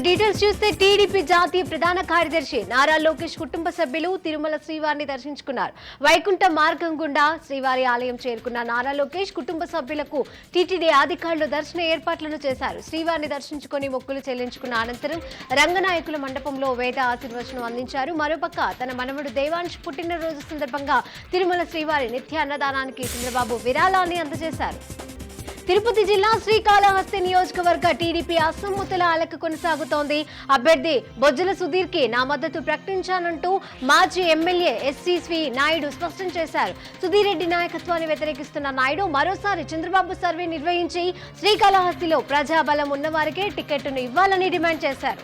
Details చూస్తే TDP జాతీయ ప్రధాన కార్యదర్శి నారా లోకేష్ కుటుంబ సభ్యులు తిరుమల శ్రీవారిని దర్శించుకున్నారు. వైకుంఠ మార్గం గుండా శ్రీవారి ఆలయం చేరుకున్న నారా లోకేష్ కుటుంబ సభ్యులకు టీటీడీ అధికారులు దర్శన ఏర్పాట్లను చేశారు. శ్రీవారిని దర్శించుకుని మొక్కులు చెల్లించుకున్న అనంతరం రంగనాయకుల మండపంలో వేద ఆశీర్వచనం అందించారు. మరోపక్క తన మనవడు దేవాంశ్ పుట్టినరోజు సందర్భంగా తిరుమల శ్రీవారి నిత్య అన్నదానానికి చంద్రబాబు విరాళాన్ని అందజేశారు. తిరుపతి జిల్లా శ్రీకాళహస్తి నియోజకవర్గ టీడీపీ అసమ్మతుల అలక కొనసాగుతోంది. అభ్యర్థి బొజ్జల సుధీర్ కి నా మద్దతు ప్రకటించానంటూ మాజీ ఎమ్మెల్యే ఎస్సీశ్రీ నాయుడు స్పష్టం చేశారు. సుధీర్ రెడ్డి నాయకత్వాన్ని వ్యతిరేకిస్తున్న నాయుడు మరోసారి చంద్రబాబు సర్వే నిర్వహించి శ్రీకాళహస్తిలో ప్రజాబలం ఉన్నవారికే టికెట్ను ఇవ్వాలని డిమాండ్ చేశారు.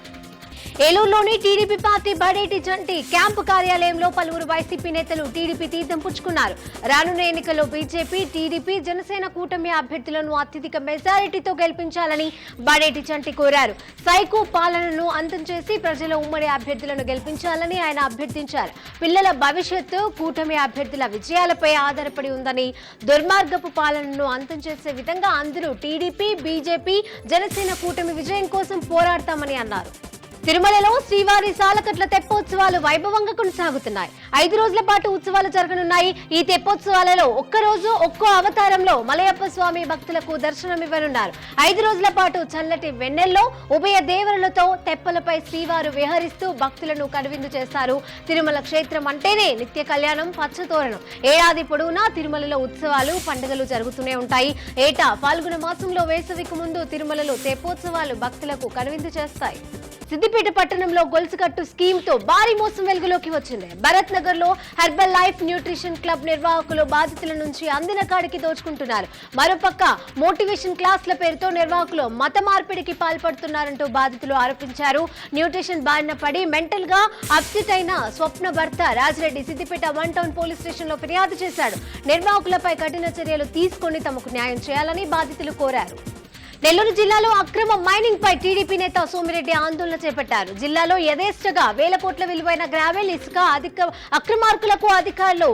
ఏలూరులోని టీడీపీ పార్టీ బడేటి జంటి క్యాంపు కార్యాలయంలో పలువురు వైసీపీ నేతలు టీడీపీ తీర్థం పుచ్చుకున్నారు. రానున్న ఎన్నికల్లో బీజేపీ, టీడీపీ, జనసేన కూటమి అభ్యర్థులను అత్యధిక మెజారిటీతో గెలిపించాలని బడేటి జంటి కోరారు. సైకో పాలనను అంతం చేసి ప్రజల ఉమ్మడి అభ్యర్థులను గెలిపించాలని ఆయన అభ్యర్థించారు. పిల్లల భవిష్యత్తు కూటమి అభ్యర్థుల విజయాలపై ఆధారపడి ఉందని, దుర్మార్గపు పాలనను అంతం చేసే విధంగా అందరూ టీడీపీ, బీజేపీ, జనసేన కూటమి విజయం కోసం పోరాడతామని అన్నారు. తిరుమలలో శ్రీవారి సాలకట్ల తెప్పోత్సవాలు వైభవంగా కొనసాగుతున్నాయి. 5 రోజుల పాటు ఉత్సవాలు జరగనున్నాయి. ఈ తెప్పోత్సవాలలో ఒక్కరోజు ఒక్కో అవతారంలో మలయప్ప స్వామి భక్తులకు దర్శనమివ్వనున్నారు. 5 రోజుల పాటు చల్లటి వెన్నెల్లో ఉభయ దేవరులతో తెప్పలపై శ్రీవారు విహరిస్తూ భక్తులను కనువిందు చేస్తారు. తిరుమల క్షేత్రం అంటేనే నిత్య కళ్యాణం, పచ్చతోరణం. ఏడాది పొడవునా తిరుమలలో ఉత్సవాలు, పండుగలు జరుగుతూనే ఉంటాయి. ఏటా ఫాల్గుణ మాసంలో వేసవికి ముందు తిరుమలలో తెప్పోత్సవాలు భక్తులకు కనువిందు చేస్తాయి. సిద్దిపేట పట్టణంలో గొలుసుకట్టు స్కీమ్ తో భారీ మోసం వెలుగులోకి వచ్చింది. భరత్ నగర్ లో హెర్బల్ లైఫ్ న్యూట్రిషన్ క్లబ్ నిర్వాహకులు బాధితుల నుంచి అందిన కాడికి దోచుకుంటున్నారు. మరోపక్క మోటివేషన్ క్లాసుల పేరుతో నిర్వాహకులు మత మార్పిడికి పాల్పడుతున్నారంటూ బాధితులు ఆరోపించారు. న్యూట్రిషన్ బారిన పడి మెంటల్ గా అప్సెట్ అయిన స్వప్న భర్త Rajireddy Siddipet 1 town police station లో ఫిర్యాదు చేశాడు. నిర్వాహకులపై కఠిన చర్యలు తీసుకొని తమకు న్యాయం చేయాలని బాధితులు కోరారు. నెల్లూరు జిల్లాలో అక్రమ మైనింగ్ పై టీడీపీ నేత సోమిరెడ్డి ఆందోళన చేపట్టారు. జిల్లాలో యథేష్టగా వేల కోట్ల విలువైన గ్రావెల్, ఇసుక అక్రమార్కులకు అధికారులు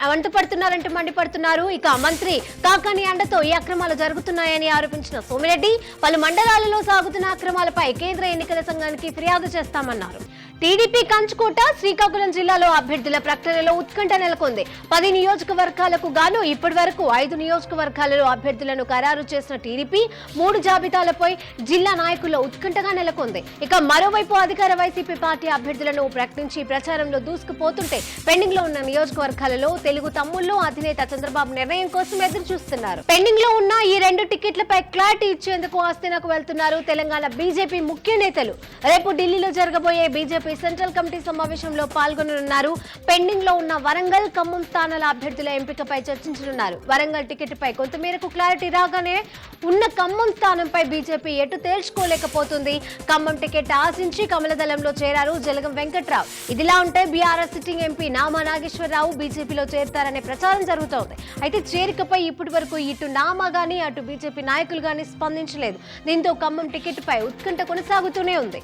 వంతపడుతున్నారంటూ మండిపడుతున్నారు. ఇక మంత్రి కాకాని అండతో ఈ అక్రమాలు జరుగుతున్నాయని ఆరోపించిన సోమిరెడ్డి పలు మండలాలలో సాగుతున్న అక్రమాలపై కేంద్ర ఎన్నికల సంఘానికి ఫిర్యాదు చేస్తామన్నారు. టీడీపీ కంచుకోట శ్రీకాకుళం జిల్లాలో అభ్యర్థుల ప్రకటనలో ఉత్కంఠ నెలకొంది. 10 నియోజకవర్గాలకు గాను ఇప్పటి వరకు 5 నియోజకవర్గాలలో అభ్యర్థులను ఖరారు చేసిన టీడీపీ 3 జాబితాలపై జిల్లా నాయకుల్లో ఉత్కంఠగా నెలకొంది. ఇక మరోవైపు అధికార వైసీపీ పార్టీ అభ్యర్థులను ప్రకటించి ప్రచారంలో దూసుకుపోతుంటే పెండింగ్ లో ఉన్న నియోజకవర్గాలలో తెలుగు తమ్ముళ్లు అధినేత చంద్రబాబు నిర్ణయం కోసం ఎదురు చూస్తున్నారు. పెండింగ్ లో ఉన్న ఈ 2 టికెట్లపై క్లారిటీ ఇచ్చేందుకు ఆస్తినకు వెళ్తున్నారు తెలంగాణ బీజేపీ ముఖ్య నేతలు. రేపు ఢిల్లీలో జరగబోయే బీజేపీ సెంట్రల్ కమిటీ సమావేశంలో పాల్గొననున్నారు. పెండింగ్ లో ఉన్న వరంగల్, ఖమ్మం స్థానాల అభ్యర్థుల ఎంపికపై చర్చించనున్నారు. వరంగల్ టికెట్ పై కొంతమేరకు క్లారిటీ రాగానే ఉన్న ఖమ్మం స్థానంపై బీజేపీ ఎటు తేల్చుకోలేకపోతుంది. ఖమ్మం టికెట్ ఆశించి కమలదళంలో చేరారు జలగం వెంకట్రావు. ఇదిలా ఉంటే BRS sitting MP Nama Nageswararao బీజేపీలో చేరతారనే ప్రచారం జరుగుతోంది. అయితే చేరికపై ఇప్పటి వరకు ఇటు నామా గానీ అటు బీజేపీ నాయకులు గానీ స్పందించలేదు. దీంతో ఖమ్మం టికెట్ పై ఉత్కంఠ కొనసాగుతూనే ఉంది.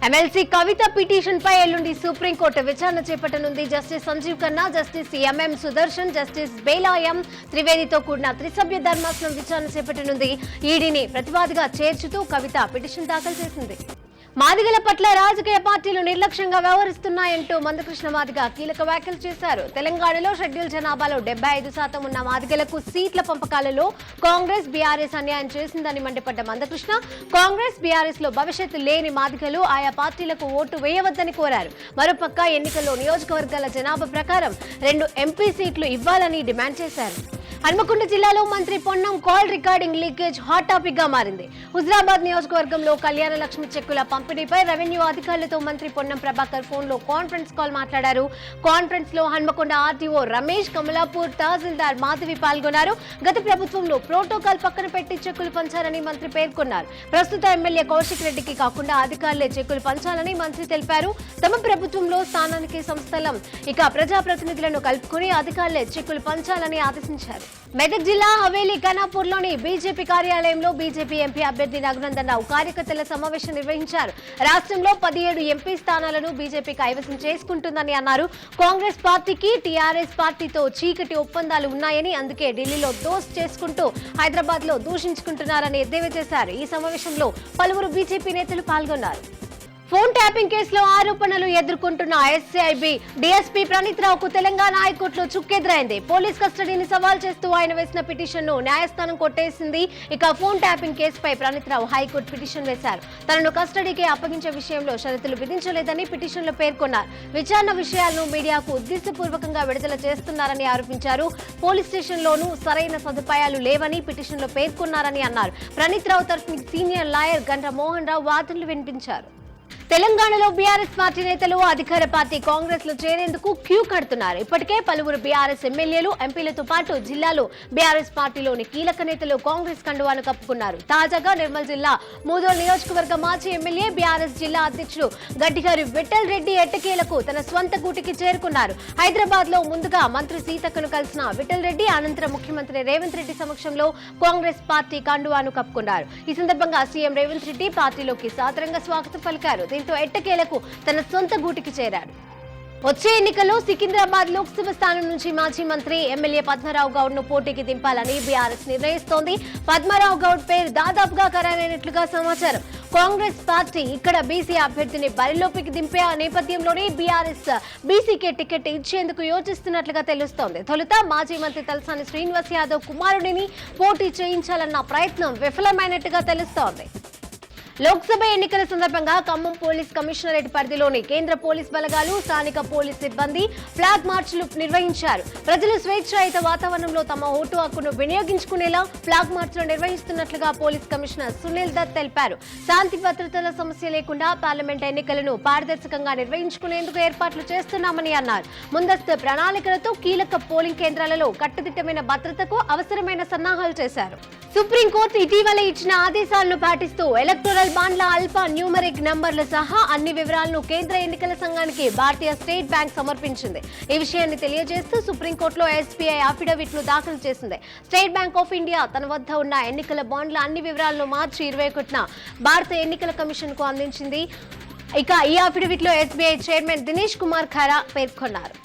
ఎమ్మెల్సీ కవిత పిటిషన్ పై ఎల్లుండి సుప్రీంకోర్టు విచారణ చేపట్టనుంది. Justice Sanjiv Khanna, Justice MM Sudarshan, Justice బేలాయం త్రివేదితో కూడిన త్రిసభ్య ధర్మాసనం విచారణ చేపట్టనుంది. ఈడీని ప్రతివాదిగా చేర్చుతూ కవిత పిటిషన్ దాఖలు చేసింది. మాదిగల పట్ల రాజకీయ పార్టీలు నిర్లక్ష్యంగా వ్యవహరిస్తున్నాయంటూ మందకృష్ణ మాదిగ కీలక వ్యాఖ్యలు చేశారు. తెలంగాణలో షెడ్యూల్ జనాభాలో 75% ఉన్న మాదిగలకు సీట్ల పంపకాలలో కాంగ్రెస్, బీఆర్ఎస్ అన్యాయం చేసిందని మండిపడ్డ మందకృష్ణ కాంగ్రెస్, బీఆర్ఎస్ లో భవిష్యత్తు లేని మాదిగలు ఆయా పార్టీలకు ఓటు వేయవద్దని కోరారు. మరోపక్క ఎన్నికల్లో నియోజకవర్గాల జనాభా ప్రకారం 2 ఎంపీ సీట్లు ఇవ్వాలని డిమాండ్ చేశారు. హన్మకొండ జిల్లాలో మంత్రి Ponnam call recording leakage hot topic గా మారింది. హుజరాబాద్ నియోజకవర్గంలో కళ్యాణ లక్ష్మి చెక్కుల పంపిణీపై రెవెన్యూ అధికారులతో మంత్రి పొన్నం ప్రభాకర్ ఫోన్ లో కాన్ఫరెన్స్ కాల్ మాట్లాడారు. కాన్ఫరెన్స్ లో హన్మకొండ ఆర్టీఓ రమేష్, కమలాపూర్ తహసీల్దార్ మాధవి పాల్గొన్నారు. గత ప్రభుత్వంలో ప్రోటోకాల్ పక్కన పెట్టి చెక్కులు పంచారని మంత్రి పేర్కొన్నారు. ప్రస్తుత ఎమ్మెల్యే కౌశిక్ రెడ్డికి కాకుండా అధికారులే చెక్కులు పంచాలని మంత్రి తెలిపారు. తమ ప్రభుత్వంలో స్థానానికి సంస్థలం ఇక ప్రజాప్రతినిధులను కలుపుకుని అధికారులే చెక్కులు పంచాలని ఆదేశించారు. మెదక్ జిల్లా హవేలీ ఖానాపూర్లోని బీజేపీ కార్యాలయంలో బీజేపీ ఎంపీ అభ్యర్థి రఘునందన్ రావు కార్యకర్తల సమావేశం నిర్వహించారు. రాష్ట్రంలో 17 ఎంపీ స్థానాలను బీజేపీ కైవసం చేసుకుంటుందని అన్నారు. కాంగ్రెస్ పార్టీకి టీఆర్ఎస్ పార్టీతో చీకటి ఒప్పందాలు ఉన్నాయని, అందుకే ఢిల్లీలో దోస్త్ చేసుకుంటూ హైదరాబాద్ లో దూషించుకుంటున్నారని ఎద్దేవా చేశారు. ఈ సమావేశంలో పలువురు బీజేపీ నేతలు పాల్గొన్నారు. ఫోన్ ట్యాపింగ్ కేసులో ఆరోపణలు ఎదుర్కొంటున్న ఎస్ఐబి డీఎస్పీ ప్రణీత్ రావుకు తెలంగాణ హైకోర్టులో చుక్కెదురైంది. పోలీస్ కస్టడీని సవాల్ చేస్తూ ఆయన వేసిన పిటిషన్ను న్యాయస్థానం కొట్టేసింది. ఇక ఫోన్ ట్యాపింగ్ కేసుపై ప్రణీత్ రావు హైకోర్టు పిటిషన్ వేశారు. తనను కస్టడీకి అప్పగించే విషయంలో షరతులు విధించలేదని పిటిషన్లో పేర్కొన్నారు. విచారణ విషయాలను మీడియాకు ఉద్దేశపూర్వకంగా విడుదల చేస్తున్నారని ఆరోపించారు. పోలీస్ స్టేషన్లోనూ సరైన సదుపాయాలు లేవని పిటిషన్లో పేర్కొన్నారని అన్నారు. ప్రణీత్ రావు తరఫున సీనియర్ లాయర్ గండ్ర మోహన్ రావు వాదనలు వినిపించారు. తెలంగాణలో బీఆర్ఎస్ పార్టీ నేతలు అధికార పార్టీ కాంగ్రెస్ లో చేరేందుకు క్యూ కడుతున్నారు. ఇప్పటికే పలువురు బీఆర్ఎస్ ఎమ్మెల్యేలు, ఎంపీలతో పాటు జిల్లాలో బీఆర్ఎస్ పార్టీలోని కీలక నేతలు కాంగ్రెస్ కండువాను కప్పుకున్నారు. తాజాగా నిర్మల్ జిల్లా మూదోల్ నియోజకవర్గ మాజీ ఎమ్మెల్యే బీఆర్ఎస్ జిల్లా అధ్యక్షుడు గడ్డిగారి విఠల్ రెడ్డి ఎట్టకేలకు తన స్వంత గూటికి చేరుకున్నారు. హైదరాబాద్ లో ముందుగా మంత్రి సీతక్కను కలిసిన విఠల్ రెడ్డి అనంతరం ముఖ్యమంత్రి రేవంత్ రెడ్డి సమక్షంలో కాంగ్రెస్ పార్టీ కండువాను కప్పుకున్నారు. ఈ సందర్భంగా సీఎం రేవంత్ రెడ్డి పార్టీలోకి సాదరంగా స్వాగతం పలికారు. దీంతో ఎట్టకేలకు తన సొంత గూటికి చేరాడు. వచ్చే ఎన్నికల్లో సికింద్రాబాద్ లోక్సభ స్థానం నుంచి మాజీ మంత్రి ఎమ్మెల్యే పద్మారావు గౌడ్ ను పోటీకి దింపాలని బీఆర్ఎస్ నిర్ణయిస్తోంది. పద్మారావు గౌడ్ పేరు దాదాపుగా ఖరారైనట్లుగా సమాచారం. కాంగ్రెస్ పార్టీ ఇక్కడ బీసీ అభ్యర్థిని బరిలోకి దింపే నేపథ్యంలోనే బీఆర్ఎస్ బీసీకే టికెట్ ఇచ్చేందుకు యోచిస్తున్నట్లుగా తెలుస్తోంది. తొలుత మాజీ మంత్రి తలసాని శ్రీనివాస్ యాదవ్ కుమారుడిని పోటీ చేయించాలన్న ప్రయత్నం విఫలమైనట్టుగా తెలుస్తోంది. లోక్సభ ఎన్నికల సందర్భంగా ఖమ్మం పోలీస్ కమిషనరేట్ పరిధిలోని కేంద్ర పోలీస్ బలగాలు, స్థానిక పోలీస్ సిబ్బంది ఫ్లాగ్ మార్చ్లు నిర్వహించారు. ప్రజలు స్వేచ్ఛాయుత వాతావరణంలో తమ ఓటు హక్కును వినియోగించుకునేలా ఫ్లాగ్ మార్చ్లు నిర్వహిస్తున్నట్లుగా పోలీస్ కమిషనర్ సునీల్ దత్ తెలిపారు. శాంతి భద్రతల సమస్య లేకుండా పార్లమెంట్ ఎన్నికలను పారదర్శకంగా నిర్వహించుకునేందుకు ఏర్పాట్లు చేస్తున్నామని అన్నారు. ముందస్తు ప్రణాళికలతో కీలక పోలింగ్ కేంద్రాలలో కట్టుదిట్టమైన భద్రతకు అవసరమైన సన్నాహాలు చేశారు. సుప్రీంకోర్టు ఇటీవల ఇచ్చిన ఆదేశాలను పాటిస్తూ ఎలక్టోరల్ బాండ్ల అల్ఫా న్యూమరిక్ నంబర్లు సహా అన్ని వివరాలను కేంద్ర ఎన్నికల సంఘానికి భారతీయ స్టేట్ బ్యాంక్ సమర్పించింది. ఈ విషయాన్ని తెలియజేస్తూ సుప్రీంకోర్టులో ఎస్బీఐ అఫిడవిట్ ను దాఖలు చేసింది. స్టేట్ బ్యాంక్ ఆఫ్ ఇండియా తన వద్ద ఉన్న ఎన్నికల బాండ్ల అన్ని వివరాలను మార్చి 21న భారత ఎన్నికల కమిషన్ కు అందించింది. ఇక ఈ అఫిడవిట్ లో ఎస్బీఐ చైర్మన్ దినేష్ కుమార్ ఖరా పేర్కొన్నారు.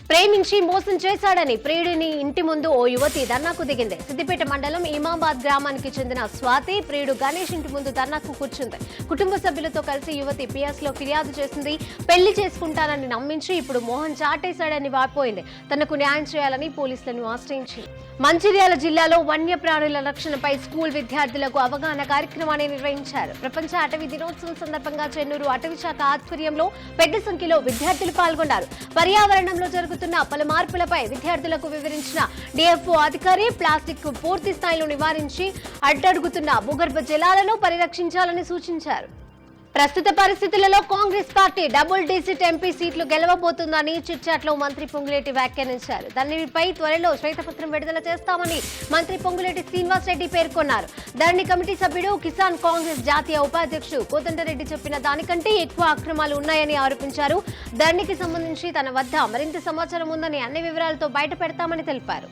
ప్రేమించి మోసం చేశాడని ప్రియుడిని ఇంటి ముందు ఓ యువతి ధర్నాకు దిగింది. సిద్దిపేట మండలం ఇమాబాద్ గ్రామానికి చెందిన స్వాతి ప్రియుడు గణేష్ ఇంటి ముందు ధర్నాకు కూర్చుంది. కుటుంబ సభ్యులతో కలిసి యువతి పిఎస్ లో ఫిర్యాదు చేసింది. పెళ్లి చేసుకుంటానని నమ్మించి ఇప్పుడు మోహన్ చాటేశాడని వాపోయింది. తనకు న్యాయం చేయాలని పోలీసులను ఆశ్రయించింది. మంచిర్యాల జిల్లాలో వన్యప్రాణుల రక్షణపై స్కూల్ విద్యార్థులకు అవగాహన కార్యక్రమాన్ని నిర్వహించారు. ప్రపంచ అటవీ దినోత్సవం సందర్భంగా చెన్నూరు అటవీ శాఖ ఆధ్వర్యంలో పెద్ద సంఖ్యలో విద్యార్థులు పాల్గొన్నారు. పర్యావరణంలో జరుగుతున్న పలు మార్పులపై విద్యార్థులకు వివరించిన డిఎఫ్ఓ అధికారి ప్లాస్టిక్ పూర్తి స్థాయిలో నివారించి అడ్డడుగుతున్న భూగర్భ జలాలను పరిరక్షించాలని సూచించారు. ప్రస్తుత పరిస్థితులలో Congress party double digit MP సీట్లు గెలవబోతుందని చిట్చాట్లో మంత్రి పొంగులేటి వ్యాఖ్యానించారు. దానిపై త్వరలో శ్వేతపత్రం విడుదల చేస్తామని మంత్రి పొంగులేటి శ్రీనివాస్ రెడ్డి పేర్కొన్నారు. ధరణి కమిటీ సభ్యుడు కిసాన్ కాంగ్రెస్ జాతీయ ఉపాధ్యక్షుడు కోదండరెడ్డి చెప్పిన దానికంటే ఎక్కువ అక్రమాలు ఉన్నాయని ఆరోపించారు. ధరణికి సంబంధించి తన వద్ద మరింత సమాచారం ఉందని అన్ని వివరాలతో బయట పెడతామని తెలిపారు.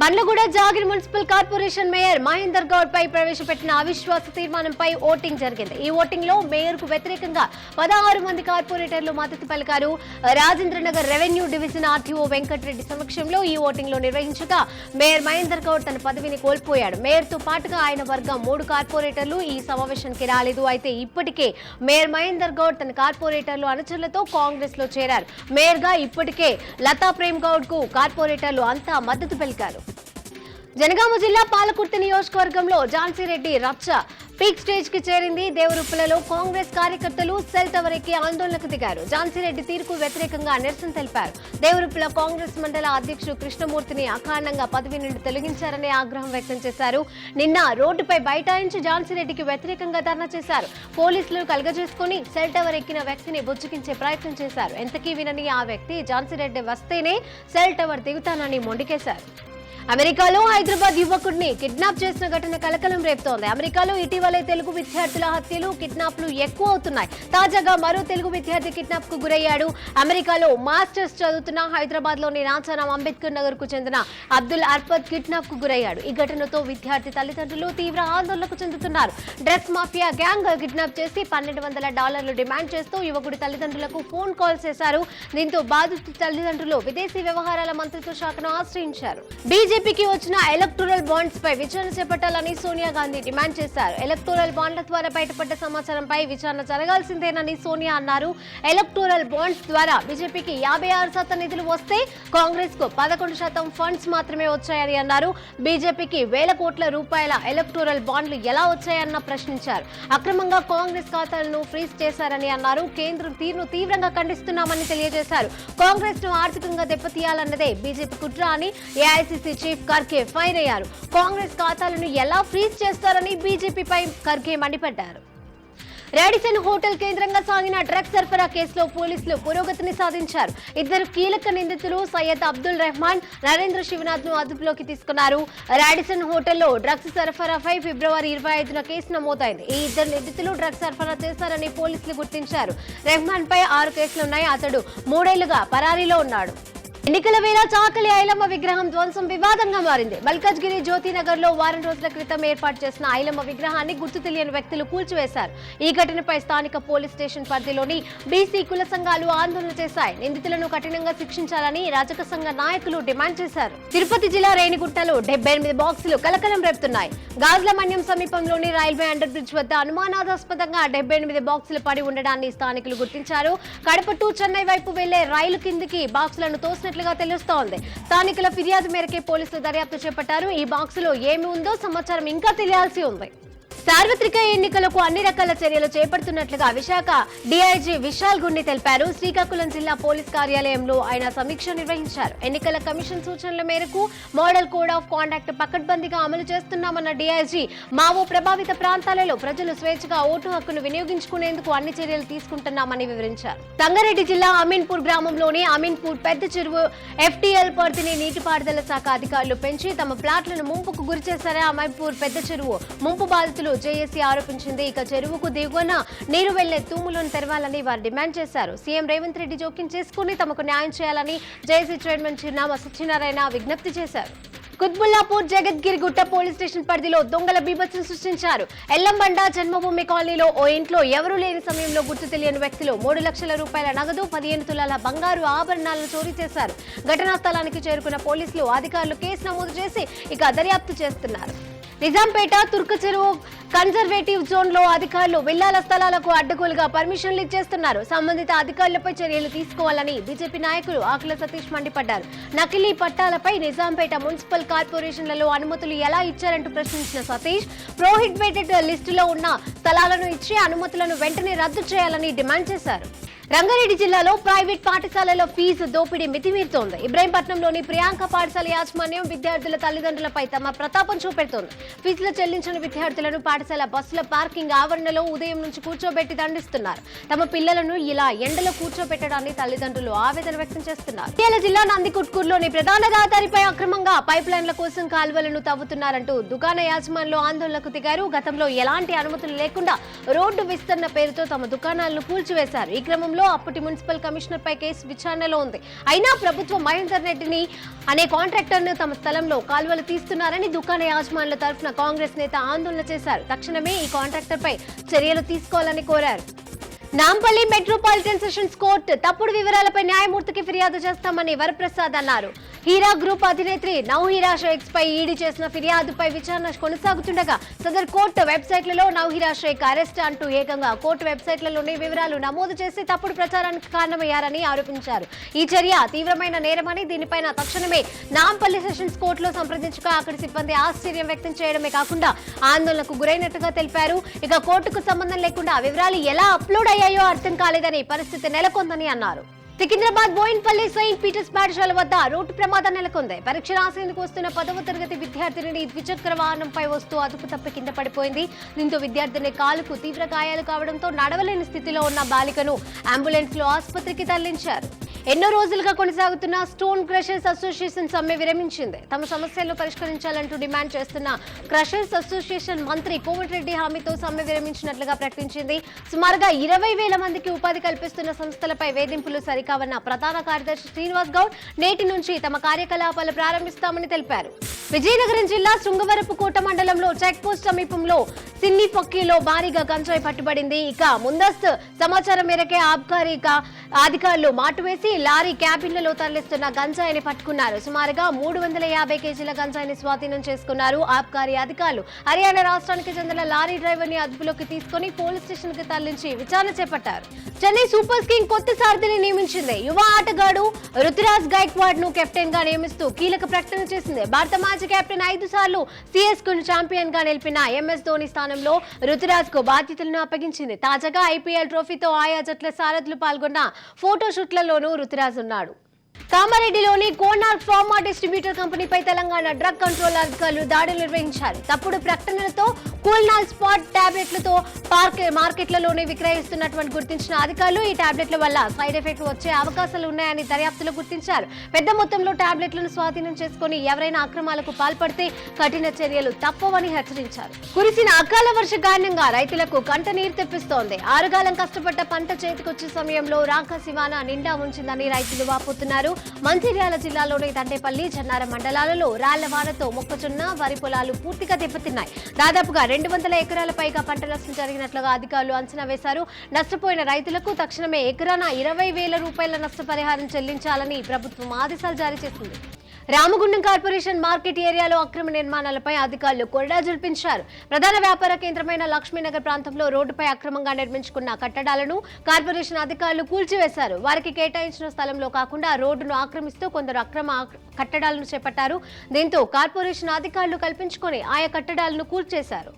Bandlaguda Jagir municipal corporation mayor Mahender Goud పై ప్రవేశపెట్టిన అవిశ్వాస తీర్మానంపై ఓటింగ్ జరిగింది. ఈ ఓటింగ్ లో మేయర్ కు వ్యతిరేకంగా 16 మంది కార్పొరేటర్లు మద్దతు పలికారు. Rajendranagar revenue division RTO Venkatareddy సమక్షంలో ఈ ఓటింగ్ లో నిర్వహించగా మేయర్ మహేందర్ గౌడ్ తన పదవిని కోల్పోయాడు. మేయర్ తో పాటుగా ఆయన వర్గం 3 కార్పొరేటర్లు ఈ సమావేశానికి రాలేదు. అయితే ఇప్పటికే మేయర్ మహేందర్ గౌడ్ తన కార్పొరేటర్లు అనుచరులతో కాంగ్రెస్ లో చేరారు. మేయర్ గా ఇప్పటికే లతా ప్రేమ్ గౌడ్ కు కార్పొరేటర్లు అంతా మద్దతు పలికారు. జనగామ జిల్లా పాలకుర్తి నియోజకవర్గంలో ఝాన్సీరెడ్డి రచ్చ పీక్ స్టేజ్ కి చేరింది. దేవరుప్పలలో కాంగ్రెస్ కార్యకర్తలు సెల్ టవర్ ఎక్కి ఆందోళనకు దిగారు. ఝాన్సీరెడ్డి తీరుకు వ్యతిరేకంగా నిరసన తెలిపారు. దేవరుప్పల కాంగ్రెస్ మండల అధ్యక్షుడు కృష్ణమూర్తిని అకారణంగా పదవి నుండి తొలగించారని ఆగ్రహం వ్యక్తం చేశారు. నిన్న రోడ్డుపై బైఠాయించి ఝాన్సీరెడ్డికి వ్యతిరేకంగా ధర్నా చేశారు. పోలీసులు కలగజేసుకుని సెల్ టవర్ ఎక్కిన వ్యక్తిని బుజ్జగించే ప్రయత్నం చేశారు. ఎంతకీ వినని ఆ వ్యక్తి ఝాన్సీరెడ్డి వస్తేనే సెల్ టవర్ దిగుతానని మొండికేశారు. అమెరికాలో హైదరాబాద్ యువకుడిని కిడ్నాప్ చేసిన ఘటన కలకలం రేపుతోంది. అమెరికాలో ఇటీవలే తెలుగు విద్యార్థుల హత్యలు, కిడ్నాప్లు ఎక్కువ అవుతున్నాయి. తాజాగా మరో తెలుగు విద్యార్థి కిడ్నాప్ కు గురయ్యాడు. అమెరికాలో మాస్టర్స్ చదువుతున్న హైదరాబాద్ లోని నాచారం అంబేద్కర్ నగర్ కు చెందిన అబ్దుల్ అర్ఫద్ కిడ్నాప్ కు గురయ్యాడు. ఈ ఘటనతో విద్యార్థి తల్లిదండ్రులు తీవ్ర ఆందోళనకు చెందుతున్నారు. డ్రగ్స్ మాఫియా గ్యాంగ్ కిడ్నాప్ చేసి $1,200 డిమాండ్ చేస్తూ యువకుడి తల్లిదండ్రులకు ఫోన్ కాల్ చేశారు. దీంతో బాధితుడి తల్లిదండ్రులు విదేశీ వ్యవహారాల మంత్రిత్వ శాఖను ఆశ్రయించారు. బీజేపీకి వచ్చిన ఎలక్టోరల్ బాండ్స్ పై విచారణ చేపట్టాలని సోనియా గాంధీ డిమాండ్ చేశారు. ఎలక్టోరల్ బాండ్ల ద్వారా బయటపడ్డ సమాచారంపై విచారణ జరగాల్సిందేనని సోనియా అన్నారు. ఎలక్టోరల్ బాండ్స్ ద్వారా బీజేపీకి 56% నిధులు వస్తే కాంగ్రెస్ కు 11% ఫండ్స్ మాత్రమే వచ్చాయని అన్నారు. బీజేపీకి వేల కోట్ల రూపాయల ఎలక్టోరల్ బాండ్లు ఎలా వచ్చాయన్న ప్రశ్నించారు. అక్రమంగా కాంగ్రెస్ ఖాతాలను ఫ్రీజ్ చేశారని అన్నారు. కేంద్రం తీరును తీవ్రంగా ఖండిస్తున్నామని తెలియజేశారు. కాంగ్రెస్ ను ఆర్థికంగా దెబ్బతీయాలన్నదే బీజేపీ కుట్ర అని ఏఐసీసీ చీఫ్ ఖర్గే ఫైర్ అయ్యారు. కాంగ్రెస్ ఖాతాలను ఎలా ఫ్రీజ్ చేస్తారని బీజేపీపై ఖర్గే మండిపడ్డారు. రాడిసన్ హోటల్ కేంద్రంగా సాగిన డ్రగ్స్ సరఫరా కేసులో పోలీసులు పురోగతిని సాధించారు. ఇద్దరు కీలక నిందితులు సయ్యద్ అబ్దుల్ రెహమాన్, నరేంద్ర శివనాథ్ ను అదుపులోకి తీసుకున్నారు. రాడిసన్ హోటల్లో డ్రగ్స్ సరఫరాపై ఫిబ్రవరి 25న కేసు నమోదైంది. ఈ ఇద్దరు నిందితులు డ్రగ్స్ సరఫరా చేశారని పోలీసులు గుర్తించారు. రెహమాన్ పై 6 కేసులున్నాయి. అతడు 3 ఏళ్లుగా పరారీలో ఉన్నాడు. ఎన్నికల వేళ చాకలి ఐలమ్మ విగ్రహం ధ్వంసం వివాదంగా మారింది. మల్కజ్గిరి జ్యోతినగర్ లో వారం రోజుల క్రితం ఏర్పాటు చేసిన ఐలమ్మ విగ్రహాన్ని గుర్తు తెలియని వ్యక్తులు కూల్చివేశారు. ఈ ఘటనపై స్థానిక పోలీస్ స్టేషన్ పరిధిలోని బీసీ కుల సంఘాలు ఆందోళన చేశాయి. నిందితులను కఠినంగా శిక్షించాలని రజక సంఘ నాయకులు డిమాండ్ చేశారు. తిరుపతి జిల్లా రేణిగుంటలో 78 బాక్సులు కలకలం రేపుతున్నాయి. గాజులమన్యం సమీపంలోని రైల్వే అండర్ బ్రిడ్జ్ వద్ద అనుమానాస్పదంగా 78 బాక్సులు పడి ఉండడాన్ని స్థానికులు గుర్తించారు. కడప టు చెన్నై వైపు వెళ్లే రైలు కిందికి బాక్సులను తోసిన తెలుస్తోంది. స్థానికుల ఫిర్యాదు మేరకే పోలీసులు దర్యాప్తు చేపట్టారు. ఈ బాక్సులో ఏమి ఉందో సమాచారం ఇంకా తెలియాల్సి ఉంది. సార్వత్రిక ఎన్నికలకు అన్ని రకాల చర్యలు చేపడుతున్నట్లుగా విశాఖ డీఐజీ విశాల్ గుండి తెలిపారు. శ్రీకాకుళం జిల్లా పోలీస్ కార్యాలయంలో ఆయన సమీక్ష నిర్వహించారు. ఎన్నికల కమిషన్ సూచనల మేరకు మోడల్ కోడ్ ఆఫ్ కాండక్ట్ పకడ్బందీగా అమలు చేస్తున్నామన్న డీఐజీ మావో ప్రభావిత ప్రాంతాలలో ప్రజలు స్వేచ్ఛగా ఓటు హక్కును వినియోగించుకునేందుకు అన్ని చర్యలు తీసుకుంటున్నామని వివరించారు. సంగారెడ్డి జిల్లా అమీన్పూర్ గ్రామంలోని అమీన్పూర్ పెద్ద చెరువు ఎఫ్టీఎల్ పరిధిని నీటిపారుదల శాఖ అధికారులు పెంచి తమ ప్లాట్లను ముంపుకు గురిచేశారని అమీన్పూర్ పెద్ద చెరువు ముంపు బాధితులు జేఏసీ ఆరోపించింది. ఇక చెరువుకు దిగువన నీరు వెళ్లే తూములను తెరవాలని వారు డిమాండ్ చేశారు. సీఎం రేవంత్ రెడ్డి జోక్యం చేసుకుని తమకు న్యాయం చేయాలని జేఏసీ చైర్మన్ చిరునామా సత్యనారాయణ విజ్ఞప్తి చేశారు. కుత్బుల్లాపూర్ జగద్గిరిగుట్ట పోలీస్ స్టేషన్ పరిధిలో దొంగల బీభత్సం సృష్టించారు. ఎల్లంబండ జన్మభూమి కాలనీలో ఓ ఇంట్లో ఎవరూ లేని సమయంలో గుర్తు తెలియని వ్యక్తులు 3 లక్షల రూపాయల నగదు, 15 తులాల బంగారు ఆభరణాలను చోరీ చేశారు. ఘటనా స్థలానికి చేరుకున్న పోలీసులు అధికారులు కేసు నమోదు చేసి ఇక దర్యాప్తు చేస్తున్నారు. నిజాంపేట తుర్క చెరువు కన్జర్వేటివ్ జోన్ లో అధికారులు విల్లాల స్థలాలకు అడ్డగోలుగా పర్మిషన్లు ఇచ్చేస్తున్నారు. సంబంధిత అధికారులపై చర్యలు తీసుకోవాలని బీజేపీ నాయకులు ఆకుల సతీష్ మండిపడ్డారు. నకిలీ పట్టాలపై నిజాంపేట మున్సిపల్ కార్పొరేషన్లలో అనుమతులు ఎలా ఇచ్చారంటూ ప్రశ్నించిన సతీష్ ప్రోహిబిటెడ్ లిస్టులో ఉన్న స్థలాలను ఇచ్చి అనుమతులను వెంటనే రద్దు చేయాలని డిమాండ్ చేశారు. రంగారెడ్డి జిల్లాలో ప్రైవేట్ పాఠశాలలో ఫీజు దోపిడీ మితిమీరుతోంది. ఇబ్రాహీంపట్నంలోని ప్రియాంక పాఠశాల యాజమాన్యం విద్యార్థుల తల్లిదండ్రులపై తమ ప్రతాపం చూపెడుతోంది. ఫీజులు చెల్లించిన విద్యార్థులను పాఠశాల బస్సుల పార్కింగ్ ఆవరణలో ఉదయం నుంచి కూర్చోబెట్టి దండిస్తున్నారు. తమ పిల్లలను ఇలా ఎండలో కూర్చోబెట్టడాన్ని తల్లిదండ్రులు ఆవేదన వ్యక్తం చేస్తున్నారు. ఇటీవల జిల్లా నందికుట్కూరులోని ప్రధాన రహదారిపై అక్రమంగా పైప్ లైన్ల కోసం కాల్వలను తవ్వుతున్నారంటూ దుకాణ యాజమానులు ఆందోళనకు దిగారు. గతంలో ఎలాంటి అనుమతులు లేకుండా రోడ్డు విస్తరణ పేరుతో తమ దుకాణాలను కూల్చివేశారు. ఈ క్రమంలో అప్పటి మున్సిపల్ కమిషనర్ పై కేసు విచారణలో ఉంది. అయినా ప్రభుత్వం మహేందర్ రెడ్డిని అనే కాంట్రాక్టర్ ను తమ స్థలంలో కాల్వలు తీస్తున్నారని దుకాణ యాజమానుల తరఫున కాంగ్రెస్ నేత ఆందోళన చేశారు. తక్షణమే ఈ కాంట్రాక్టర్ పై చర్యలు తీసుకోవాలని కోరారు. నాంపల్లి మెట్రోపాలిటన్ సెషన్స్ కోర్టు తప్పుడు వివరాలపై న్యాయమూర్తికి ఫిర్యాదు చేస్తామని వరప్రసాద్ అన్నారు. హీరా గ్రూప్ అధినేత్రి నౌహీరా షేక్స్ పై ఈడీ చేసిన ఫిర్యాదుపై విచారణ కొనసాగుతుండగా సదర్ కోర్టు వెబ్సైట్లలో నౌహీరా షేక్ అరెస్ట్ అంటూ ఏకంగా కోర్టు వెబ్సైట్లలోని వివరాలు నమోదు చేసి తప్పుడు ప్రచారానికి కారణమయ్యారని ఆరోపించారు. ఈ చర్య తీవ్రమైన నేరమని దీనిపైన తక్షణమే నాంపల్లి సెషన్స్ కోర్టులో సంప్రదించగా అక్కడి సిబ్బంది ఆశ్చర్యం వ్యక్తం చేయడమే కాకుండా ఆందోళనకు గురైనట్టుగా తెలిపారు. ఇక కోర్టుకు సంబంధం లేకుండా వివరాలు ఎలా అప్లోడ్ అయ్యాయో అర్థం కాలేదని పరిస్థితి నెలకొందని అన్నారు. సికింద్రాబాద్ బోయిన్పల్లి సెయింట్ పీటర్స్ పాఠశాల వద్ద రోడ్డు ప్రమాదం నెలకొంది. పరీక్ష రాసేందుకు వస్తున్న 10వ తరగతి విద్యార్థిని ద్విచక్ర వాహనంపై వస్తూ అదుపు తప్పి కింద పడిపోయింది. దీంతో విద్యార్థిని కాలుకు తీవ్ర గాయాలు కావడంతో నడవలేని స్థితిలో ఉన్న బాలికను అంబులెన్స్ లో ఆసుపత్రికి తరలించారు. ఎన్నో రోజులుగా కొనసాగుతున్న స్టోన్ క్రషర్స్ అసోసియేషన్ సమ్మె విరమించింది. తమ సమస్యలను పరిష్కరించాలంటూ డిమాండ్ చేస్తున్న క్రషర్స్ అసోసియేషన్ మంత్రి కోమటిరెడ్డి హామీతో సమ్మె విరమించినట్లుగా ప్రకటించింది. సుమారుగా 20,000 మందికి ఉపాధి కల్పిస్తున్న సంస్థలపై వేధింపులు సరికావన్న ప్రధాన కార్యదర్శి శ్రీనివాస్ గౌడ్ నేటి నుంచి తమ కార్యకలాపాలు ప్రారంభిస్తామని తెలిపారు. విజయనగరం జిల్లా శృంగవరపుకోట మండలంలో చెక్ పోస్ట్ సమీపంలో సిన్ని పక్కీలో భారీగా గంజాయి పట్టుబడింది. ఇక ముందస్తు సమాచారం మేరకే ఆబ్కారీ అధికారులు మాటువేసి లారీ క్యాబిన్లలో తరలిస్తున్న గంజాయిని పట్టుకున్నారు. సుమారుగా 350 కేజీల గంజాయిని స్వాధీనం చేసుకున్నారు ఆబ్కారీ అధికారులు. హర్యానా రాష్ట్రానికి చెందిన లారీ డ్రైవర్ ని అదుపులోకి తీసుకుని పోలీస్ స్టేషన్ కి తరలించి విచారణ చేపట్టారు. చెన్నై సూపర్ కింగ్ కొత్త సారథిని నియమించింది. యువ ఆటగాడు రుతురాజ్ గైక్వాడ్ ను కెప్టెన్ గా నియమిస్తూ కీలక ప్రకటన చేసింది. భారత మాజీ కెప్టెన్ 5 సార్లు సిఎస్కు ఛాంపియన్ గా నిలిపిన ఎంఎస్ ధోని స్థానంలో రుతురాజ్ కు బాధ్యతలను అప్పగించింది. తాజాగా ఐపీఎల్ ట్రోఫీతో ఆయా జట్ల సారథులు పాల్గొన్న ఫోటోషూట్లలోనూ రుతురాజ్ ఉన్నాడు. కామారెడ్డిలోని కోనార్క్ ఫార్మా డిస్ట్రిబ్యూటర్ కంపెనీపై తెలంగాణ డ్రగ్ కంట్రోల్ అధికారులు దాడులు నిర్వహించారు. తప్పుడు ప్రకటనలతో కూల్నాల్ స్పాట్ టాబ్లెట్లతో మార్కెట్లలోనే విక్రయిస్తున్నటువంటి గుర్తించిన అధికారులు ఈ టాబ్లెట్ల వల్ల సైడ్ ఎఫెక్ట్ వచ్చే అవకాశాలు ఉన్నాయని దర్యాప్తులో గుర్తించారు. పెద్ద మొత్తంలో టాబ్లెట్లను స్వాధీనం చేసుకుని ఎవరైనా అక్రమాలకు పాల్పడితే కఠిన చర్యలు తప్పవని హెచ్చరించారు. కురిసిన అకాల వర్ష కారణంగా రైతులకు కంట నీరు తెప్పిస్తోంది. ఆరుగాలం కష్టపడ్డ పంట చేతికొచ్చే సమయంలో రాకాశివాన నిండా ఉంచిందని రైతులు వాపోతున్నారు. మంచిర్యాల జిల్లాలోని తండేపల్లి, జన్నారం మండలాలలో రాళ్ల వానతో మొక్కజొన్న, వరి పొలాలు పూర్తిగా దెబ్బతిన్నాయి. దాదాపుగా 200 ఎకరాల పైగా పంట నష్టం జరిగినట్లుగా అధికారులు అంచనా వేశారు. నష్టపోయిన రైతులకు తక్షణమే ఎకరాన 20,000 రూపాయల నష్టపరిహారం చెల్లించాలని ప్రభుత్వం ఆదేశాలు జారీ చేసింది. రామగుండం కార్పొరేషన్ మార్కెట్ ఏరియాలో అక్రమ నిర్మాణాలపై అధికారులు కొరడా జల్పించారు. ప్రధాన వ్యాపార కేంద్రమైన లక్ష్మీనగర్ ప్రాంతంలో రోడ్డుపై అక్రమంగా నిర్మించుకున్న కట్టడాలను కార్పొరేషన్ అధికారులు కూల్చివేశారు. వారికి కేటాయించిన స్థలంలో కాకుండా రోడ్డును ఆక్రమిస్తూ కొందరు అక్రమ కట్టడాలను చేపట్టారు. దీంతో కార్పొరేషన్ అధికారులు కల్పించుకొని ఆయా కట్టడాలను కూల్చేశారు.